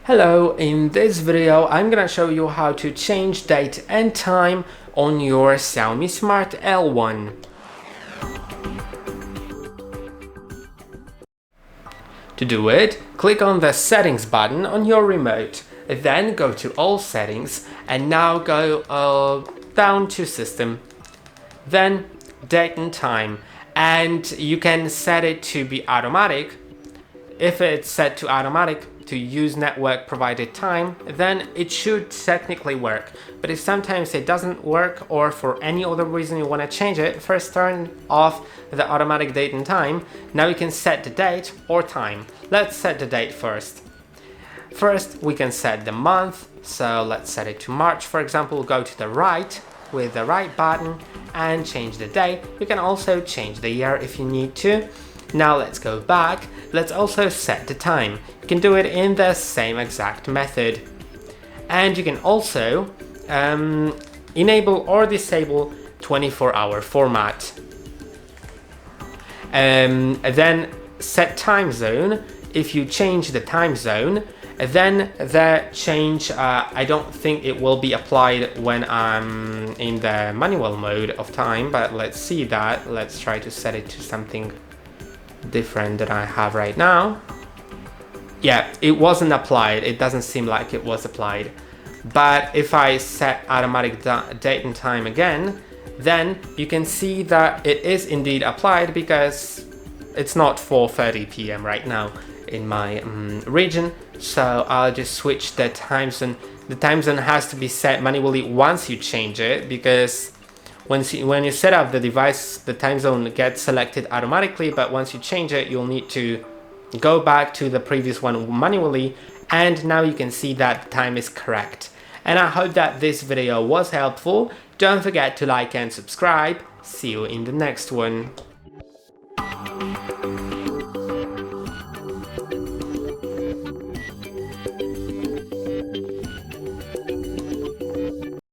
Hello, in this video I'm gonna show you how to change date and time on your XIAOMI Smart L1. To do it, click on the settings button on your remote, then go to all settings and now go down to system, then date and time, and you can set it to be automatic. If it's set to automatic to use network provided time, then it should technically work. But if sometimes it doesn't work or for any other reason you want to change it, first turn off the automatic date and time. Now you can set the date or time. Let's set the date first. First we can set the month, so let's set it to March for example. Go to the right with the right button and change the date. You can also change the year if you need to. Now let's go back. Let's also set the time. You can do it in the same exact method. And you can also enable or disable 24-hour format. Then set time zone. If you change the time zone, then the change, I don't think it will be applied when I'm in the manual mode of time, but let's see that. Let's try to set it to something different that I have right now. Yeah, it wasn't applied. It doesn't seem like it was applied. But if I set automatic date and time again, then you can see that it is indeed applied because it's not 4:30 p.m. right now in my region. So I'll just switch the time zone. The time zone has to be set manually once you change it, because when you set up the device, the time zone gets selected automatically, but once you change it, you'll need to go back to the previous one manually, and now you can see that the time is correct. And I hope that this video was helpful. Don't forget to like and subscribe. See you in the next one.